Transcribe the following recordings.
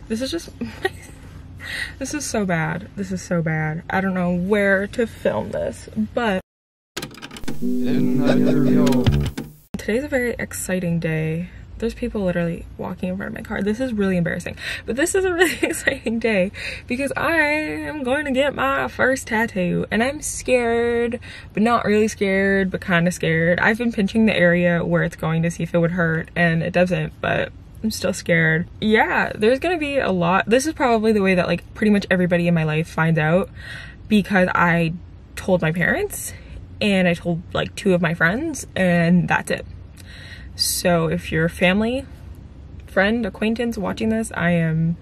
This is just this is so bad. This is so bad. I don't know where to film this, but today's a very exciting day. There's people literally walking in front of my car. This is really embarrassing, but this is a really exciting day because I am going to get my first tattoo, and I'm scared, but not really scared, but kind of scared. I've been pinching the area where it's going to see if it would hurt, and it doesn't, but I'm still scared. Yeah, there's gonna be a lot. This is probably the way that like pretty much everybody in my life finds out, because I told my parents and I told like 2 of my friends, and that's it. So if you're family, friend, acquaintance watching this, I am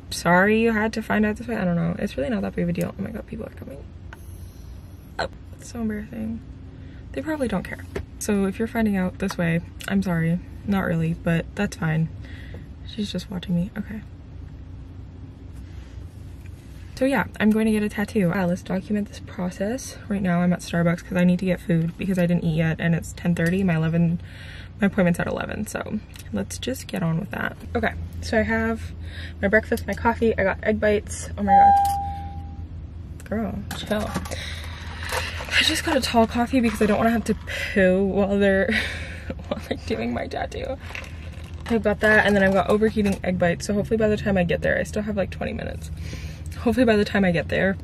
sorry you had to find out this way. I don't know. It's really not that big of a deal. Oh my god, people are coming. Oh, it's so embarrassing. They probably don't care. So if you're finding out this way, I'm sorry. Not really, but that's fine. She's just watching me. Okay. So yeah, I'm going to get a tattoo. Let's document this process. Right now I'm at Starbucks because I need to get food because I didn't eat yet, and it's 10:30. My appointment's at 11, so let's just get on with that. Okay, so I have my breakfast, my coffee. I got egg bites. Oh my god. Girl, chill. I just got a tall coffee because I don't want to have to poo while they're doing my tattoo. I've got that, and then I've got overheating egg bites, so hopefully by the time I get there, I still have like 20 minutes. Hopefully by the time I get there,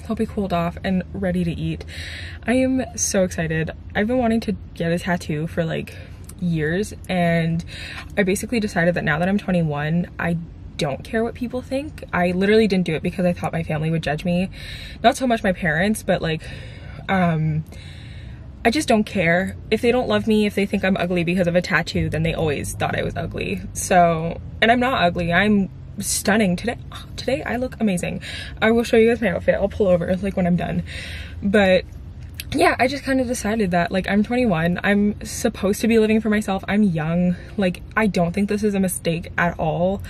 I'll be cooled off and ready to eat. I am so excited. I've been wanting to get a tattoo for like years, and I basically decided that now that I'm 21, I don't care what people think. I literally didn't do it because I thought my family would judge me. Not so much my parents, but like, I just don't care. If they don't love me, if they think I'm ugly because of a tattoo, then they always thought I was ugly. So, and I'm not ugly. I'm stunning today. Oh, today I look amazing. I will show you guys my outfit. I'll pull over like when I'm done. But yeah, I just kind of decided that like I'm 21. I'm supposed to be living for myself. I'm young. Like, I don't think this is a mistake at all.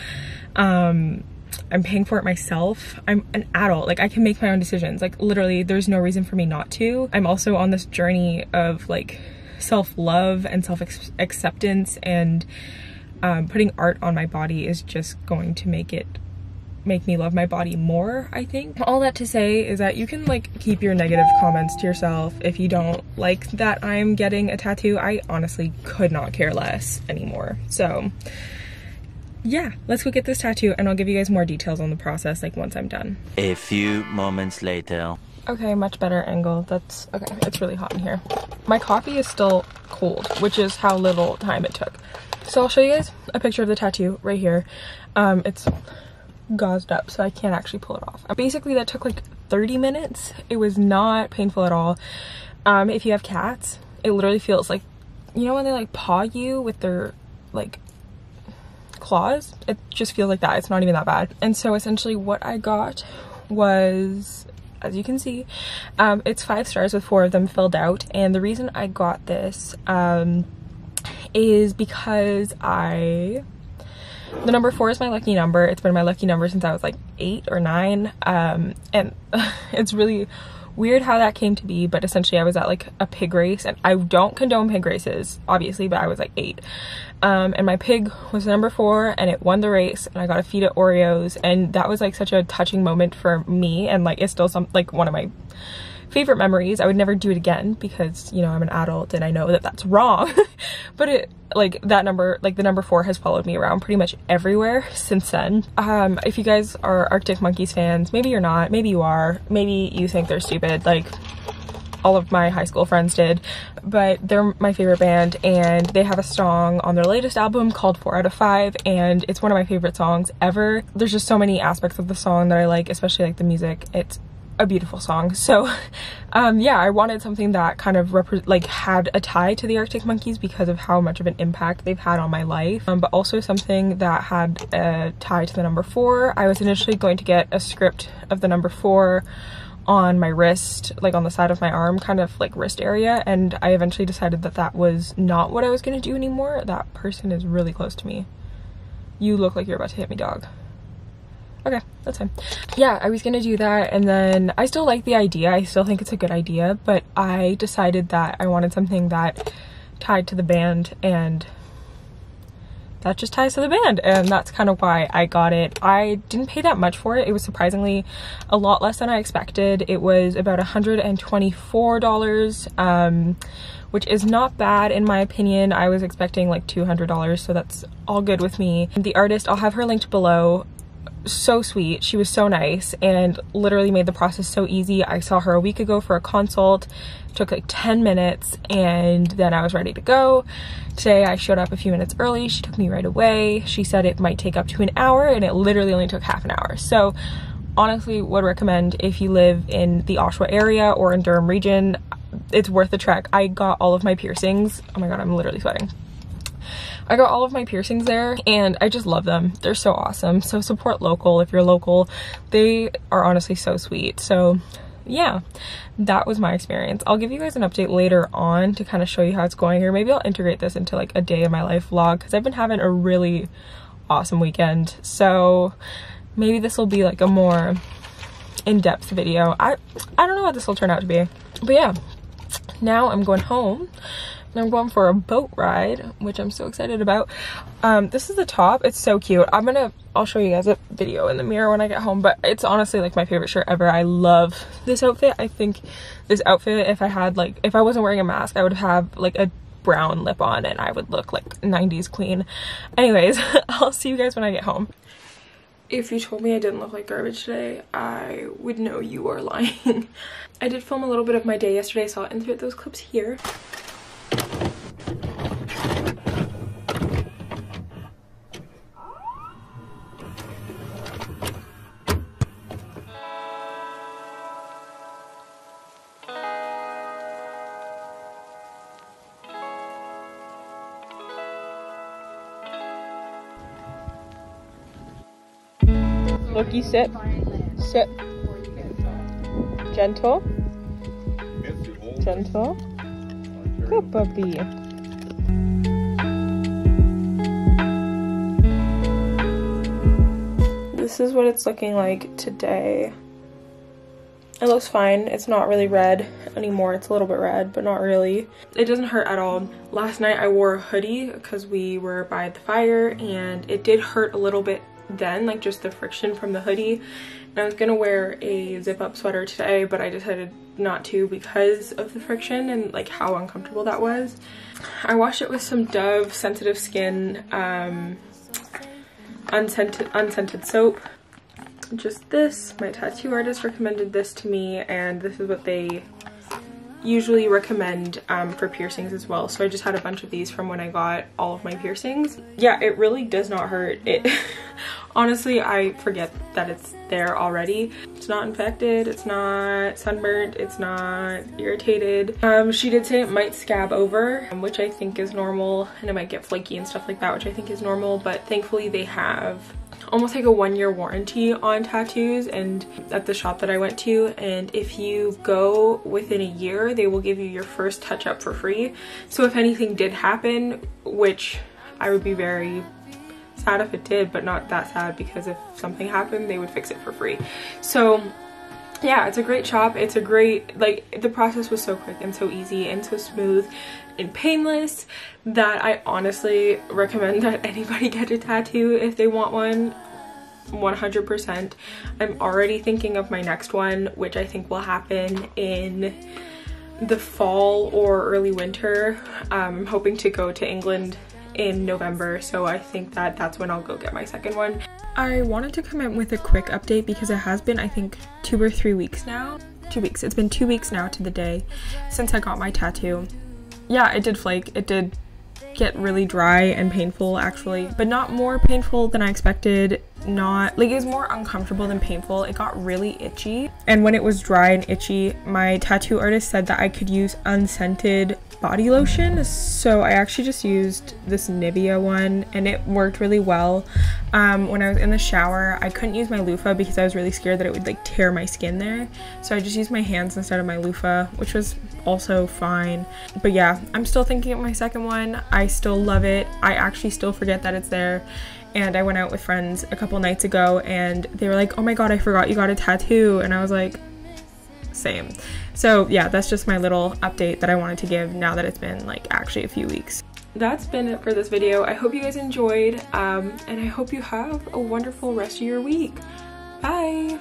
I'm paying for it myself. I'm an adult. Like, I can make my own decisions. Like, literally, there's no reason for me not to. I'm also on this journey of like self-love and self-acceptance, and putting art on my body is just going to make me love my body more, I think. All that to say is that you can like keep your negative comments to yourself if you don't like that I'm getting a tattoo. I honestly could not care less anymore. So yeah, let's go get this tattoo, and I'll give you guys more details on the process like once I'm done. A few moments later. Okay, much better angle. That's okay. It's really hot in here. My coffee is still cold, which is how little time it took. So I'll show you guys a picture of the tattoo right here. It's gauzed up, so I can't actually pull it off. Basically, that took like 30 minutes. It was not painful at all. If you have cats, it literally feels like, you know when they like paw you with their like claws? It just feels like that. It's not even that bad. And so essentially what I got was, as you can see, it's 5 stars with 4 of them filled out. And the reason I got this is because the number 4 is my lucky number. It's been my lucky number since I was like 8 or 9. And it's really weird how that came to be, but essentially I was at like a pig race, and I don't condone pig races, obviously, but I was like 8. And my pig was number 4, and it won the race, and I got to feed it Oreos, and that was like such a touching moment for me, and like it's still one of my favorite memories. I would never do it again because, you know, I'm an adult and I know that that's wrong. But it, like, that number, like the number 4 has followed me around pretty much everywhere since then. If you guys are Arctic Monkeys fans, maybe you're not, maybe you are, maybe you think they're stupid, like all of my high school friends did, but they're my favorite band, and they have a song on their latest album called 4 out of 5, and it's one of my favorite songs ever. There's just so many aspects of the song that I like, especially like the music. It's a beautiful song. So yeah, I wanted something that kind of had a tie to the Arctic Monkeys because of how much of an impact they've had on my life, but also something that had a tie to the number 4. I was initially going to get a script of the number 4 on my wrist, like on the side of my arm, kind of like wrist area, and I eventually decided that that was not what I was going to do anymore. That person is really close to me. You look like you're about to hit me, dog. Okay, that's fine. Yeah, I was gonna do that, and then I still like the idea. I still think it's a good idea, but I decided that I wanted something that tied to the band and that just ties to the band, and that's kind of why I got it. I didn't pay that much for it. It was surprisingly a lot less than I expected. It was about $124, which is not bad in my opinion. I was expecting like $200, so that's all good with me. The artist, I'll have her linked below. So sweet. She was so nice and literally made the process so easy. I saw her a week ago for a consult. Took like 10 minutes and then I was ready to go. Today I showed up a few minutes early. She took me right away. She said it might take up to an hour and it literally only took half an hour. So honestly would recommend if you live in the Oshawa area or in Durham region. It's worth the trek. I got all of my piercings. Oh my god, I'm literally sweating. I got all of my piercings there and I just love them. They're so awesome. So support local if you're local. They are honestly so sweet. So yeah, that was my experience. I'll give you guys an update later on to kind of show you how it's going, or maybe I'll integrate this into like a day in my life vlog because I've been having a really awesome weekend. So maybe this will be like a more in-depth video. I don't know what this will turn out to be, but yeah, now I'm going home. I'm going for a boat ride, which I'm so excited about. This is the top. It's so cute. I'll show you guys a video in the mirror when I get home, but it's honestly like my favorite shirt ever. I love this outfit. I think this outfit, if I wasn't wearing a mask, I would have like a brown lip on and I would look like 90s queen. Anyways, I'll see you guys when I get home. If you told me I didn't look like garbage today, I would know you are lying. I did film a little bit of my day yesterday, so I'll insert those clips here. Looky, sit. Sit. Gentle. Gentle. Good puppy. This is what it's looking like today. It looks fine. It's not really red anymore. It's a little bit red, but not really. It doesn't hurt at all. Last night I wore a hoodie because we were by the fire and it did hurt a little bit then, like just the friction from the hoodie. And I was gonna wear a zip up sweater today, but I decided not to because of the friction and like how uncomfortable that was. I washed it with some Dove Sensitive Skin unscented soap. Just this. My tattoo artist recommended this to me and this is what they usually recommend for piercings as well. So I just had a bunch of these from when I got all of my piercings. Yeah, it really does not hurt. It honestly, I forget that it's there already. It's not infected, it's not sunburnt, it's not irritated. She did say it might scab over, which I think is normal, and it might get flaky and stuff like that, which I think is normal, but thankfully they have almost like a 1-year warranty on tattoos and at the shop that I went to, and if you go within a year they will give you your first touch-up for free. So if anything did happen, which I would be very sad if it did, but not that sad because if something happened they would fix it for free. So yeah, it's a great shop. It's a great, like, the process was so quick and so easy and so smooth and painless that I honestly recommend that anybody get a tattoo if they want one. 100%. I'm already thinking of my next one, which I think will happen in the fall or early winter. I'm hoping to go to England in November, so I think that that's when I'll go get my second one. I wanted to come in with a quick update because it has been, I think, 2 or 3 weeks now. 2 weeks. It's been 2 weeks now to the day since I got my tattoo. Yeah, it did flake. It did get really dry and painful actually, but not more painful than I expected. Not like, it was more uncomfortable than painful. It got really itchy, and when it was dry and itchy, my tattoo artist said that I could use unscented body lotion, so I actually just used this Nivea one and it worked really well. When I was in the shower I couldn't use my loofah because I was really scared that it would like tear my skin there, so I just used my hands instead of my loofah, which was also fine. But yeah, I'm still thinking of my second one. I still love it. I actually still forget that it's there, and I went out with friends a couple nights ago and they were like, oh my god, I forgot you got a tattoo, and I was like, same. So yeah, that's just my little update that I wanted to give now that it's been like actually a few weeks. that's been it for this video. I hope you guys enjoyed, and I hope you have a wonderful rest of your week. Bye!